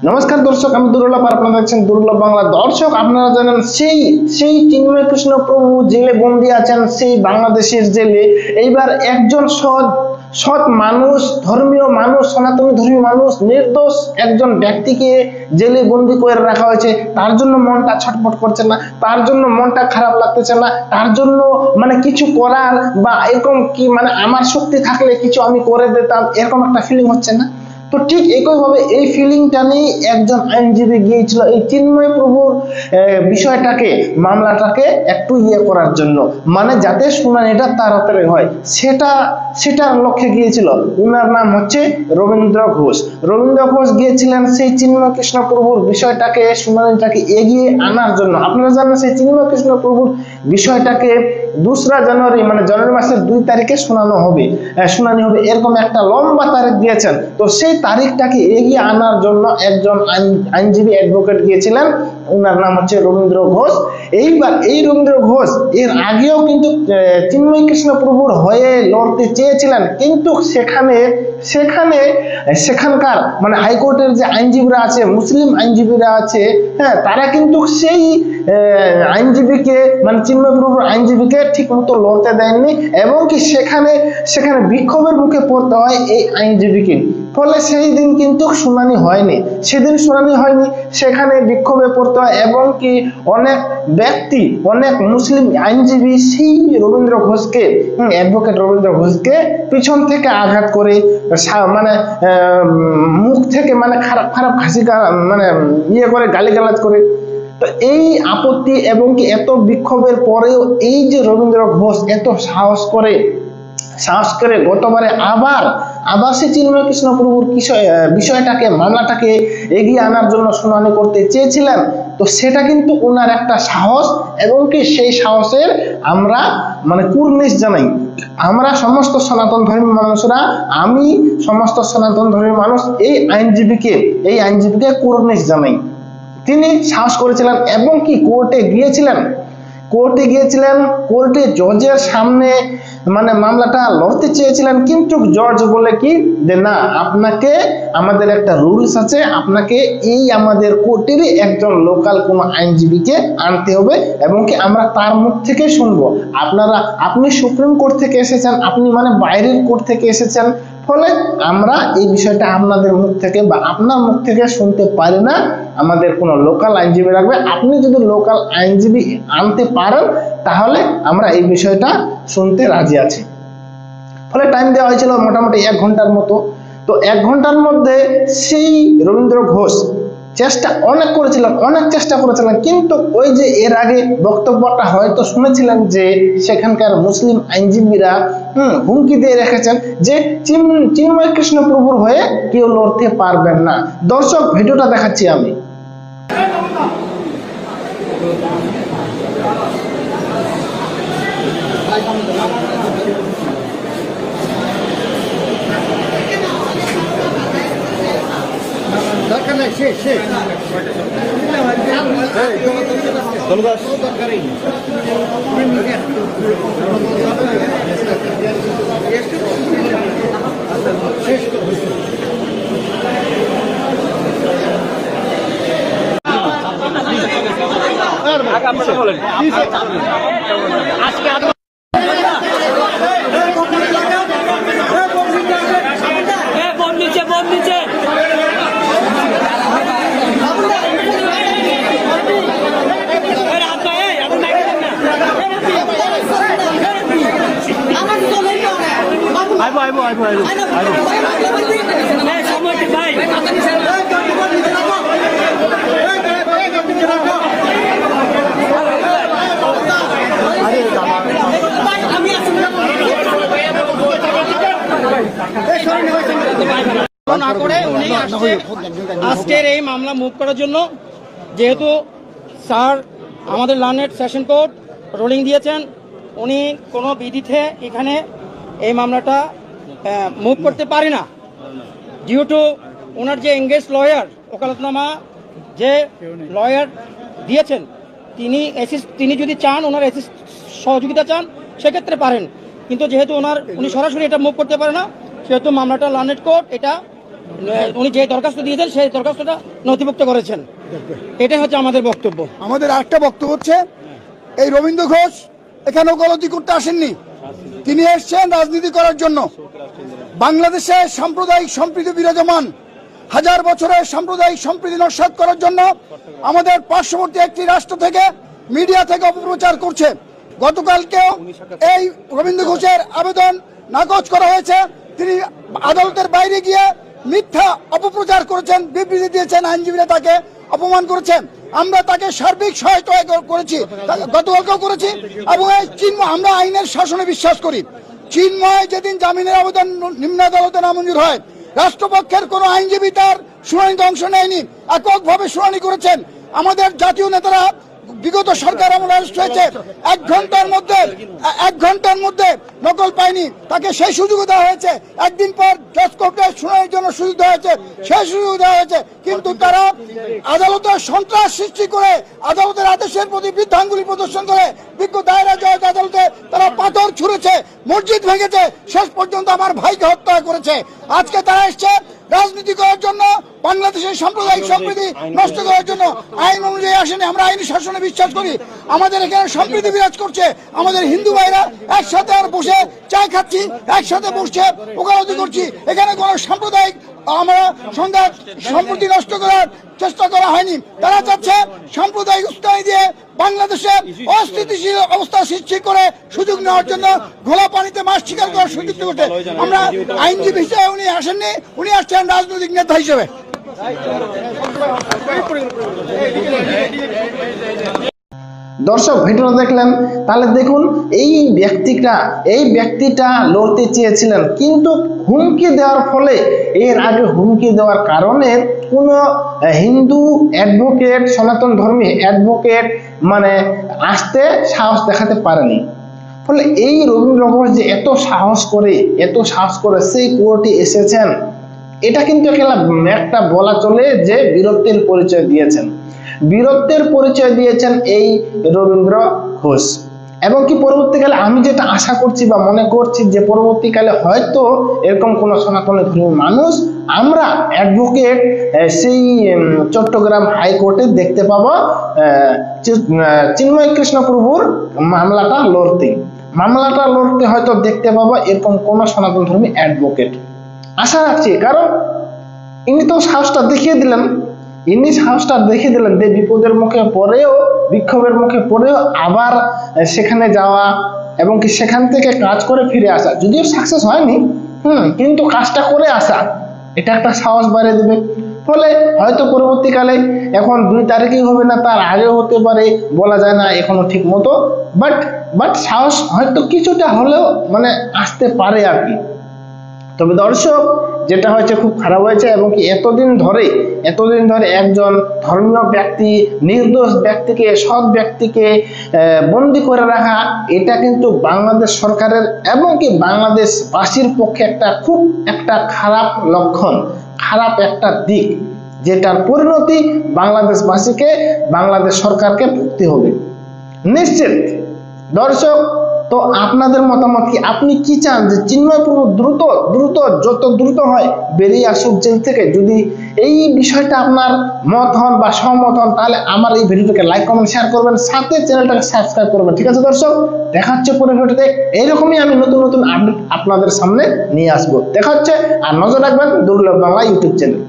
নমস্কার দর্শক, আমি দুর্লভ আর আপনারা দেখছেন দুর্লভ বাংলা। দর্শক, আপনারা জানেন সেই চিন্ময় কৃষ্ণ প্রভু জেলে বন্দী আছেন, সেই বাংলাদেশের জেলে। এইবার একজন সৎ মানুষ, ধর্মীয় মানুষ, সনাতনী ধর্মীয় মানুষ, নির্দোষ একজন ব্যক্তিকে জেলে বন্দী করে রাখা হয়েছে। তার জন্য মনটা ছটফট করছে না, তার জন্য মনটা খারাপ লাগতেছে না, তার জন্য কিছু করার বা এরকম কি আমার শক্তি থাকলে কিছু আমি করে দিতাম, এরকম একটা ফিলিং হচ্ছে না। তো ঠিক একইভাবে এই ফিলিংটা নিয়ে একজন আইনজীবী গিয়েছিল এই চিন্ময় প্রভুর বিষয়টাকে, মামলাটাকে একটু করার জন্য, যাতে শুনানিটা তাড়াতাড়ি হয়, সেটার লক্ষ্যে গিয়েছিল। উনার নাম হচ্ছে রবীন্দ্র ঘোষ। রবীন্দ্র ঘোষ গিয়েছিলেন সেই চিন্ময় কৃষ্ণ প্রভুর বিষয়টাকে, শুনানিটাকে এগিয়ে আনার জন্য। আপনারা জানেন সেই চিন্ময় কৃষ্ণ প্রভুর বিষয়টাকে 2রা জানুয়ারি জানুয়ারি মাসের 2 তারিখে শুনানি হবে, এরকম একটা লম্বা তারিখ দিয়েছেন। তো সেই তারিখটাকে এগিয়ে আনার জন্য একজন আইনজীবী অ্যাডভোকেট গিয়েছিলেন, ওনার নাম হচ্ছে রবীন্দ্র ঘোষ। এইবার এই রবীন্দ্র ঘোষ এর আগেও কিন্তু চিন্ময় কৃষ্ণ প্রভুর হয়ে লড়তে চেয়েছিলেন, কিন্তু সেখানকার হাইকোর্টের যে আইনজীবীরা আছে, মুসলিম আইনজীবীরা আছে, হ্যাঁ, তারা কিন্তু সেই আইনজীবীকে চিন্ময় প্রভুর আইনজীবীকে ঠিক মতো লড়তে দেননি, এবং কি সেখানে বিক্ষোভের মুখে পড়তে হয় এই আইনজীবীকে। ফলে সেই দিন কিন্তু শুনানি হয়নি, সেখানে বিক্ষোভে পড়তে হয়, এবং কি অনেক মুসলিম আইনজীবী সেই রবীন্দ্র ঘোষকে, অ্যাডভোকেট রবীন্দ্র ঘোষকে পিছন থেকে আঘাত করে, মুখ থেকে খারাপ হাসি করে গালিগালাজ করে। তো এই আপত্তি এবং কি এত বিক্ষোভের পরেও এই যে রবীন্দ্র ঘোষ এত সাহস করে গতবারে আবার সে চিন্ময় কৃষ্ণ প্রভুর বিষয়টাকে, মামলাটাকে এগিয়ে আনার জন্য শুনানি করতে চেয়েছিলেন। তো সেটা কিন্তু ওনার একটা সাহস, এবং কি সেই সাহসের আমরা কুর্নিশ জানাই। আমরা সমস্ত সনাতন ধর্মী মানুষরা, আমি সমস্ত সনাতন ধর্মী মানুষ এই আইনজীবীকে কুর্নিশ জানাই। তিনি সাহস করেছিলেন, এবং কি কোর্টে গিয়েছিলেন, কোর্টে জজের সামনে মামলাটা লড়তে চেয়েছিলেন, কিন্তু জজ বলে কি যে না, আপনাকে, আমাদের একটা রুলস আছে, আপনাকে এই আমাদের কোর্টেরই একজন লোকাল কোনো আইনজীবীকে আনতে হবে, এবং কি আমরা তার মুখ থেকে শুনবো। আপনি সুপ্রিম কোর্ট থেকে এসেছেন, আপনি বাইরের কোর্ট থেকে এসেছেন, ফলে আমরা এই বিষয়টা আপনাদের মুখ থেকে বা আপনার মুখ থেকে শুনতে পারি না, আমাদের কোনো লোকাল আইনজীবী রাখবে। আপনি যদি লোকাল আইনজীবী আনতে পারেন তাহলে আমরা এই বিষয়টা শুনতে রাজি আছি। ফলে টাইম দেওয়া হয়েছিল মোটামুটি 1 ঘন্টার মতো। তো 1 ঘন্টার মধ্যে সেই রবীন্দ্র ঘোষ অনেক চেষ্টা করেছিলেন, কিন্তু ওই যে এর আগে বক্তব্যটা হয়তো শুনেছিলেন যে সেখানকার মুসলিম আইনজীবীরা হুমকি দিয়ে রেখেছেন যে চিন্ময় কৃষ্ণ প্রভুর হয়ে কেউ লড়তে পারবেন না। দর্শক, ভিডিওটা দেখাচ্ছি আমি। না করে উনি আজকের এই মামলা মুভ করার জন্য, যেহেতু স্যার আমাদের লার্নেড সেশন কোর্ট রুলিং দিয়েছেন, উনি কোনো বিধিতে এখানে এই মামলাটা মুভ করতে পারে না, ডিউ টু ওনার যে এঙ্গেজ লয়ার, ওকালতনামা যে লয়ার দিয়েছেন, তিনি যদি চান, ওনার সহযোগিতা চান, সেক্ষেত্রে পারেন। কিন্তু যেহেতু উনি সরাসরি এটা মুভ করতে পারে না, সেহেতু মামলাটা লার্নেড কোর্ট এটা উনি যে দরখাস্ত দিয়েছেন সেই দরখাস্তটা নথিভুক্ত করেছেন। এটাই হচ্ছে আমাদের বক্তব্য। আমাদের আরেকটা বক্তব্য হচ্ছে, এই রবীন্দ্র ঘোষ এখানে ওকালতি করতে আসেননি, তিনি এসছেন রাজনীতি করার জন্য। বাংলাদেশে সাম্প্রদায়িক সম্প্রীতি বিরাজমান, হাজার বছরের সাম্প্রদায়িক সম্প্রীতি নস্যাৎ করার জন্য আমাদের পার্শ্ববর্তী একটি রাষ্ট্র থেকে, মিডিয়া থেকে অপপ্রচার করছে। গতকালকেও এই রবীন্দ্র ঘোষের আবেদন নাকচ করা হয়েছে। তিনি আদালতের বাইরে গিয়ে মিথ্যা অপপ্রচার করেছেন, বিবৃতি দিয়েছেন, আইনজীবীরা তাকে অপমান করেছেন। আমরা তাকে সার্বিক সহায়তা করেছি, গতকালকেও করেছি। এবং এই চিন্ময়, আমরা আইনের শাসনে বিশ্বাস করি। চিন্ময় যেদিন জামিনের আবেদন নিম্ন আদালতে নামঞ্জুর হয়, রাষ্ট্রপক্ষের কোনো আইনজীবী তার শুনানিতে অংশ নেয়নি, এককভাবে শুনানি করেছেন। আমাদের জাতীয় নেতারা বিগত সরকার আমলে অ্যারেস্ট হয়েছে, এক ঘন্টার মধ্যে নকল পায়নি, তাকে সেই সুযোগ দেওয়া হয়েছে। একদিন পর জজ কোর্টে শুনানির জন্য সুযোগ দেওয়া হয়েছে, সেই সুযোগ দেওয়া হয়েছে। কিন্তু তারা আদালতের সন্ত্রাস সৃষ্টি করে, আদালতের আদেশের প্রতি বৃদ্ধাঙ্গুলি প্রদর্শন করে, বিজ্ঞ দায়রা জজ আদালতে তারা পাথর ছুঁড়েছে, মসজিদ ভেঙেছে, শেষ পর্যন্ত আমার ভাইকে হত্যা করেছে। আজকে তারা এসছে রাজনীতি করার জন্য, বাংলাদেশের সাম্প্রদায়িক সম্প্রীতি নষ্ট করার জন্য। আইন অনুযায়ী আসেনি। আমরা আইনি শাসনে বিশ্বাস করি। আমাদের এখানে সম্প্রীতি বিরাজ করছে। আমাদের হিন্দু ভাইরা একসাথে আর বসে চা খাচ্ছি, একসাথে বসছে, ওকালতি করছি। এখানে কোনো সাম্প্রদায়িক আমরা সংঘাত সম্প্রীতি নষ্ট করার চেষ্টা করা হয়নি। তারা চাচ্ছে সাম্প্রদায়িক উস্কানি দিয়ে বাংলাদেশে অস্থিতিশীল অবস্থা সৃষ্টি করে সুযোগ নেওয়ার জন্য, ঘোলা পানিতে মাছ শিকার করার সুযোগ করতে। আমরা আইনজীবী হিসেবে উনি আসেননি, উনি আসছেন রাজনৈতিক নেতা হিসেবে। দর্শক ভিডিওটা দেখলেন, তাহলে দেখুন এই ব্যক্তিটা লড়তে চেয়েছিলেন, কিন্তু হুমকি দেওয়ার ফলে, এর আগে হুমকি দেওয়ার কারণে কোনো হিন্দু অ্যাডভোকেট, সনাতন ধর্মী অ্যাডভোকেট মানে আসতে সাহস দেখাতে পারেনি। ফলে এই রবীন্দ্র ঘোষ যে এত সাহস করে সেই কোর্টে এসেছেন, এটা কিন্তু একটা বলা চলে যে বীরত্বের পরিচয় দিয়েছেন এই রবীন্দ্র ঘোষ। এবং কি পরবর্তীকালে আমি যেটা আশা করছি বা মনে করছি যে পরবর্তীকালে হয়তো এরকম কোন সনাতনী ধর্মী মানুষ আমরা অ্যাডভোকেট সেই চট্টগ্রাম হাইকোর্টে দেখতে পাবো চিন্ময় কৃষ্ণ প্রভুর মামলাটা লড়তে হয়তো দেখতে পাবো এরকম কোন সনাতন ধর্মী অ্যাডভোকেট। আশা রাখছি, কারণ ইনি তো সাহসটা দেখিয়ে দিলেন যে বিপদের মুখে পড়েও, বিক্ষোভের মুখে পড়েও আবার সেখানে যাওয়া এবং কি সেখান থেকে কাজ করে ফিরে আসা, যদিও সাকসেস হয়নি, কিন্তু কাজটা করে আসা, এটা একটা সাহস বাড়িয়ে দেবে। ফলে হয়তো পরবর্তীকালে, এখন 2 তারিখই হবে না, তার আগেও হতে পারে, বলা যায় না এখনো ঠিক মতো, বাট সাহস হয়তো কিছুটা হলেও মানে আসতে পারে আর কি। তবে দর্শক, যেটা হয়েছে খুব খারাপ হয়েছে, এবং কি এতদিন ধরে একজন ধর্মীয় ব্যক্তি, নির্দোষ ব্যক্তিকে, সৎ ব্যক্তিকে বন্দী করে রাখা, এটা কিন্তু বাংলাদেশ সরকারের এবং কি বাংলাদেশবাসীর পক্ষে খুব একটা খারাপ লক্ষণ, খারাপ একটা দিক, যেটার পরিণতি বাংলাদেশবাসীকে, বাংলাদেশ সরকারকে ভুগতে হবে নিশ্চিত। দর্শক, তো আপনাদের মতামত কি? আপনি কি চান যে চিন্ময় প্রভু যত দ্রুত হয় বেরিয়ে আসুক জেল থেকে? যদি এই বিষয়টা আপনার মত হন বা সহমত হন, তাহলে আমার এই ভিডিওটাকে লাইক, কমেন্ট, শেয়ার করবেন, সাথে চ্যানেলটাকে সাবস্ক্রাইব করবেন। ঠিক আছে দর্শক, দেখা হচ্ছে পরের ভিডিওতে। এইরকমই আমি নতুন আপডেট আপনাদের সামনে নিয়ে আসবো। দেখা হচ্ছে, আর নজর রাখবেন দুর্লভ বাংলা ইউটিউব চ্যানেল।